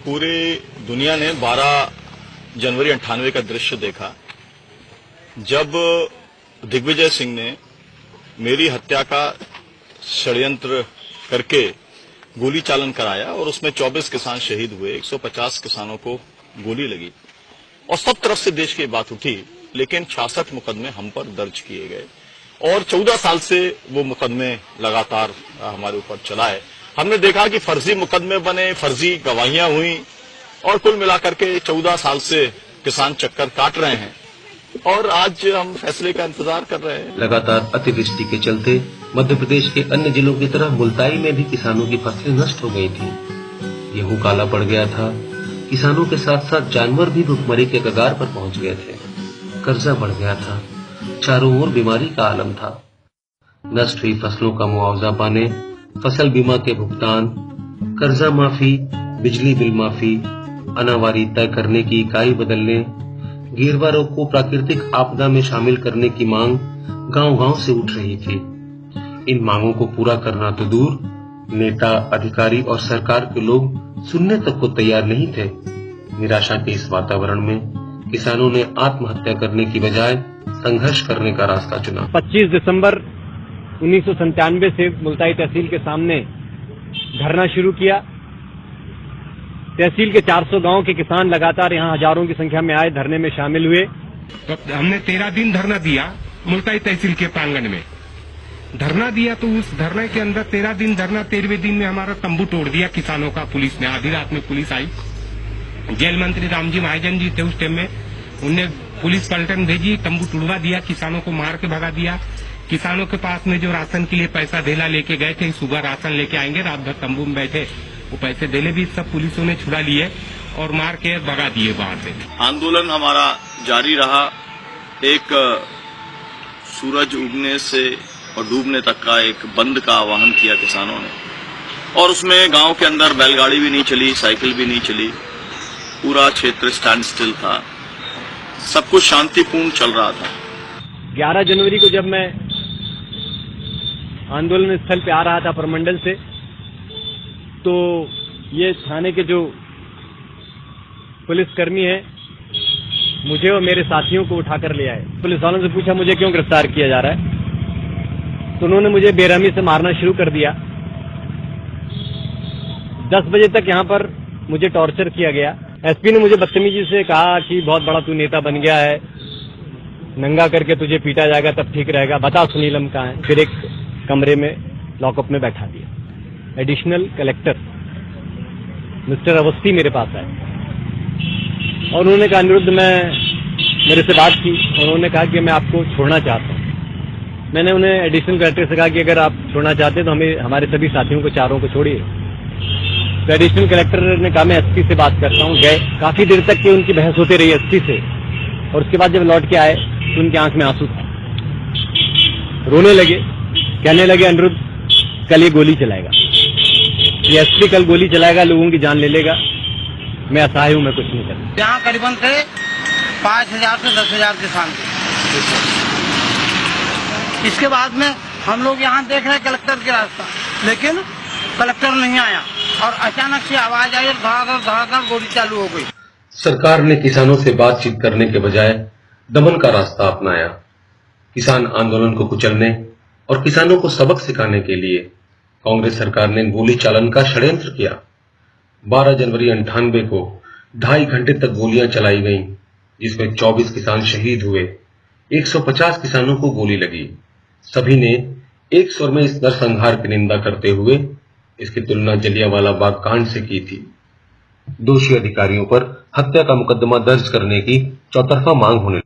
पूरी दुनिया ने 12 जनवरी 98 का दृश्य देखा जब दिग्विजय सिंह ने मेरी हत्या का षड्यंत्र करके गोली चालन कराया और उसमें 24 किसान शहीद हुए, 150 किसानों को गोली लगी और सब तरफ से देश की बात उठी। लेकिन 66 मुकदमे हम पर दर्ज किए गए और 14 साल से वो मुकदमे लगातार हमारे ऊपर चलाए। हमने देखा कि फर्जी मुकदमे बने, फर्जी गवाहियां हुई और कुल मिलाकर के 14 साल से किसान चक्कर काट रहे हैं और आज हम फैसले का इंतजार कर रहे हैं। लगातार अतिवृष्टि के चलते मध्य प्रदेश के अन्य जिलों की तरह मुल्ताई में भी किसानों की फसलें नष्ट हो गई थी। गेहूं काला पड़ गया था। किसानों के साथ साथ जानवर भी भुखमरी के कगार पर पहुंच गए थे। कर्जा बढ़ गया था। चारों ओर बीमारी का आलम था। नष्ट हुई फसलों का मुआवजा पाने, फसल बीमा के भुगतान, कर्जा माफी, बिजली बिल माफी, अनावारी तय करने की इकाई बदलने, गिरवा रोग को प्राकृतिक आपदा में शामिल करने की मांग गांव-गांव से उठ रही थी। इन मांगों को पूरा करना तो दूर, नेता, अधिकारी और सरकार के लोग सुनने तक को तैयार नहीं थे। निराशा के इस वातावरण में किसानों ने आत्महत्या करने की बजाय संघर्ष करने का रास्ता चुना। 25 दिसंबर 1997 से मुल्ताई तहसील के सामने धरना शुरू किया। तहसील के 400 गांव के किसान लगातार यहां हजारों की संख्या में आए, धरने में शामिल हुए। तो हमने 13 दिन धरना दिया मुल्ताई तहसील के प्रांगण में धरना दिया। तो उस धरने के अंदर 13 दिन धरना, 13वें दिन में हमारा तंबू तोड़ दिया किसानों का पुलिस ने। आधी रात में पुलिस आई। जेल मंत्री रामजी महाजन जी थे उस टाइम में, उनने पुलिस पलटन भेजी, तंबू तुड़वा दिया, किसानों को मार के भगा दिया। किसानों के पास में जो राशन के लिए पैसा धेला लेके गए थे, सुबह राशन लेके आएंगे, रात भर तंबू में बैठे, वो पैसे धेले भी सब पुलिसों ने छुड़ा लिए और मार के भगा दिए बाहर से। आंदोलन हमारा जारी रहा। एक सूरज उगने से और डूबने तक का एक बंद का आह्वान किया किसानों ने और उसमें गांव के अंदर बैलगाड़ी भी नहीं चली, साइकिल भी नहीं चली, पूरा क्षेत्र स्टैंड स्टिल था, सब कुछ शांतिपूर्ण चल रहा था। 11 जनवरी को जब मैं आंदोलन स्थल पे आ रहा था प्रमंडल से, तो ये थाने के जो पुलिसकर्मी हैं मुझे और मेरे साथियों को उठाकर ले आए। पुलिस वालों से पूछा मुझे क्यों गिरफ्तार किया जा रहा है, तो उन्होंने मुझे बेरहमी से मारना शुरू कर दिया। 10 बजे तक यहाँ पर मुझे टॉर्चर किया गया। एसपी ने मुझे बदतमीजी से कहा कि बहुत बड़ा तू नेता बन गया है, नंगा करके तुझे पीटा जाएगा तब ठीक रहेगा, बता सुनीलम कहाँ है। फिर एक कमरे में लॉकअप में बैठा दिया। एडिशनल कलेक्टर मिस्टर अवस्थी मेरे पास आए और उन्होंने कहा अनिरुद्ध, मेरे से बात की और उन्होंने कहा कि मैं आपको छोड़ना चाहता हूँ। मैंने उन्हें एडिशनल कलेक्टर से कहा कि अगर आप छोड़ना चाहते हैं तो हमें हमारे सभी साथियों को, चारों को छोड़िए। तो एडिशनल कलेक्टर ने कहा मैं एसपी से बात करता हूँ। गए, काफी देर तक की उनकी बहस होती रही एसपी से और उसके बाद जब लौट के आए तो उनकी आंख में आंसू था। रोने लगे, कहने लगे अनिरुद्ध कल ये गोली चलाएगा, ये एसपी कल गोली चलाएगा, लोगों की जान ले लेगा। मैं असहाय हूँ, मैं कुछ नहीं कर। यहाँ करीबन थे 5000 से 10,000 किसान थे। इसके बाद में हम लोग यहाँ देख रहे हैं कलेक्टर के रास्ता, लेकिन कलेक्टर नहीं आया और अचानक से आवाज आई और धड़ाधड़ गोली चालू हो गई। सरकार ने किसानों से बातचीत करने के बजाय दमन का रास्ता अपनाया। किसान आंदोलन को कुचलने और किसानों को सबक सिखाने के लिए कांग्रेस सरकार ने गोली चालन का षड्यंत्र किया। 12 जनवरी 98 को 2.5 घंटे तक गोलियां चलाई गईं, जिसमें 24 किसान शहीद हुए, 150 किसानों को गोली लगी। सभी ने एक स्वर में इस नरसंहार की निंदा करते हुए इसकी तुलना जलियांवाला बाग कांड से की थी। दोषी अधिकारियों पर हत्या का मुकदमा दर्ज करने की चौतरफा मांग होने